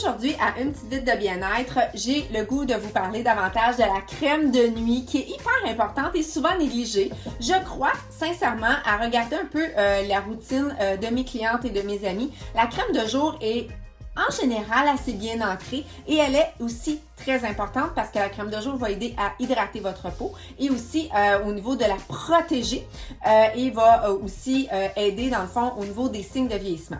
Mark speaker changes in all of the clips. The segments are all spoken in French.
Speaker 1: aujourd'hui, à une petite vite de bien-être, j'ai le goût de vous parler davantage de la crème de nuit qui est hyper importante et souvent négligée. Je crois sincèrement à regarder un peu la routine de mes clientes et de mes amis. La crème de jour est en général assez bien ancrée et elle est aussi très importante parce que la crème de jour va aider à hydrater votre peau et aussi au niveau de la protéger et va aussi aider dans le fond au niveau des signes de vieillissement.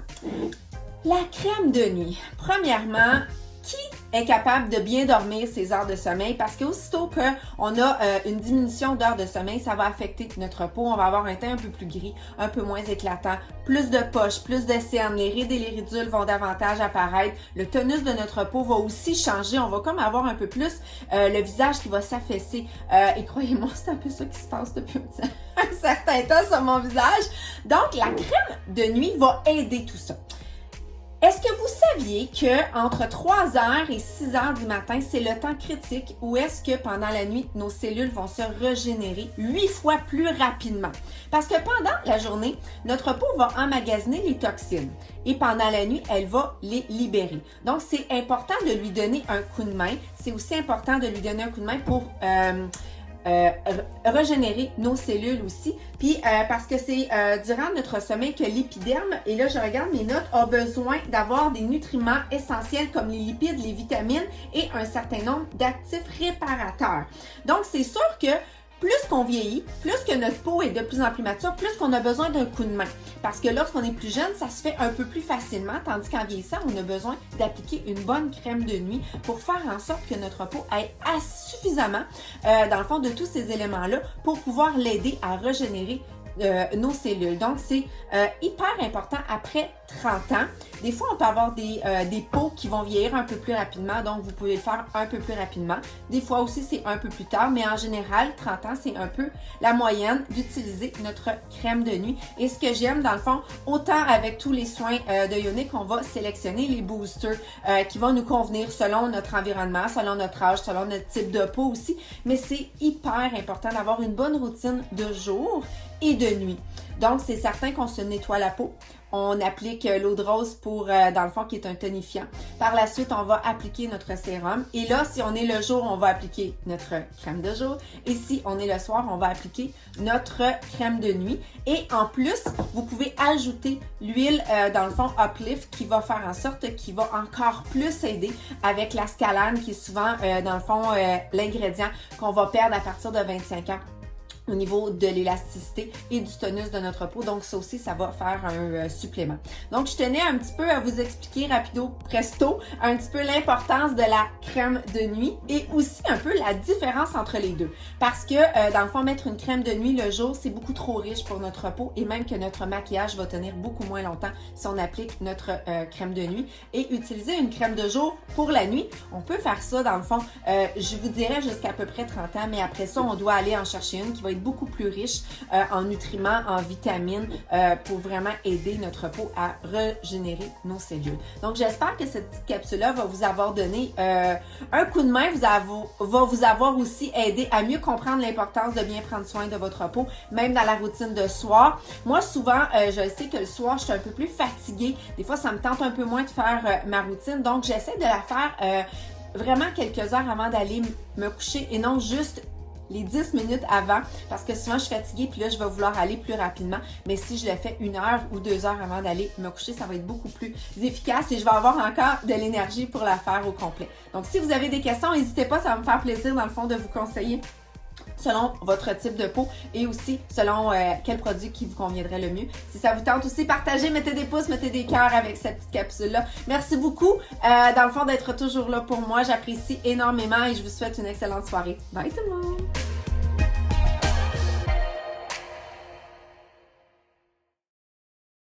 Speaker 1: La crème de nuit. Premièrement, qui est capable de bien dormir ses heures de sommeil? Parce qu'aussitôt qu'on a une diminution d'heures de sommeil, ça va affecter notre peau. On va avoir un teint un peu plus gris, un peu moins éclatant, plus de poches, plus de cernes, les rides et les ridules vont davantage apparaître. Le tonus de notre peau va aussi changer. On va comme avoir un peu plus le visage qui va s'affaisser. Et croyez-moi, c'est un peu ça qui se passe depuis un certain temps sur mon visage. Donc, la crème de nuit va aider tout ça. Est-ce que vous saviez que entre 3h et 6h du matin, c'est le temps critique où est-ce que pendant la nuit, nos cellules vont se régénérer 8 fois plus rapidement? Parce que pendant la journée, notre peau va emmagasiner les toxines et pendant la nuit, elle va les libérer. Donc, c'est important de lui donner un coup de main. C'est aussi important de lui donner un coup de main pour régénérer nos cellules aussi. Puis parce que c'est durant notre sommeil que l'épiderme, et là je regarde mes notes, a besoin d'avoir des nutriments essentiels comme les lipides, les vitamines et un certain nombre d'actifs réparateurs. Donc c'est sûr que plus qu'on vieillit, plus que notre peau est de plus en plus mature, plus qu'on a besoin d'un coup de main. Parce que lorsqu'on est plus jeune, ça se fait un peu plus facilement, tandis qu'en vieillissant, on a besoin d'appliquer une bonne crème de nuit pour faire en sorte que notre peau ait suffisamment, dans le fond, de tous ces éléments-là pour pouvoir l'aider à régénérer nos cellules. Donc, c'est hyper important après 30 ans. Des fois, on peut avoir des peaux qui vont vieillir un peu plus rapidement, donc vous pouvez le faire un peu plus rapidement. Des fois aussi, c'est un peu plus tard, mais en général, 30 ans, c'est un peu la moyenne d'utiliser notre crème de nuit. Et ce que j'aime, dans le fond, autant avec tous les soins de Ionic, on va sélectionner les boosters qui vont nous convenir selon notre environnement, selon notre âge, selon notre type de peau aussi. Mais c'est hyper important d'avoir une bonne routine de jour et de nuit. Donc, c'est certain qu'on se nettoie la peau. On applique l'eau de rose pour, dans le fond, qui est un tonifiant. Par la suite, on va appliquer notre sérum. Et là, si on est le jour, on va appliquer notre crème de jour. Et si on est le soir, on va appliquer notre crème de nuit. Et en plus, vous pouvez ajouter l'huile, dans le fond, Uplift, qui va faire en sorte qu'il va encore plus aider avec la scalane, qui est souvent, dans le fond, l'ingrédient qu'on va perdre à partir de 25 ans. Au niveau de l'élasticité et du tonus de notre peau. Donc, ça aussi, ça va faire un supplément. Donc, je tenais un petit peu à vous expliquer rapido presto un petit peu l'importance de la crème de nuit et aussi un peu la différence entre les deux. Parce que, dans le fond, mettre une crème de nuit le jour, c'est beaucoup trop riche pour notre peau et même que notre maquillage va tenir beaucoup moins longtemps si on applique notre crème de nuit. Et utiliser une crème de jour pour la nuit, on peut faire ça, dans le fond, je vous dirais jusqu'à peu près 30 ans, mais après ça, on doit aller en chercher une qui va être beaucoup plus riche en nutriments, en vitamines pour vraiment aider notre peau à régénérer nos cellules. Donc, j'espère que cette petite capsule-là va vous avoir donné un coup de main, va vous avoir aussi aidé à mieux comprendre l'importance de bien prendre soin de votre peau, même dans la routine de soir. Moi, souvent, je sais que le soir, je suis un peu plus fatiguée. Des fois, ça me tente un peu moins de faire ma routine. Donc, j'essaie de la faire vraiment quelques heures avant d'aller me coucher et non juste les 10 minutes avant, parce que souvent je suis fatiguée puis là je vais vouloir aller plus rapidement, mais si je le fais 1 heure ou 2 heures avant d'aller me coucher, ça va être beaucoup plus efficace et je vais avoir encore de l'énergie pour la faire au complet. Donc si vous avez des questions, n'hésitez pas, ça va me faire plaisir dans le fond de vous conseiller selon votre type de peau et aussi selon quel produit qui vous conviendrait le mieux. Si ça vous tente aussi, partagez, mettez des pouces, mettez des cœurs avec cette petite capsule-là. Merci beaucoup, dans le fond, d'être toujours là pour moi. J'apprécie énormément et je vous souhaite une excellente soirée. Bye tout le monde!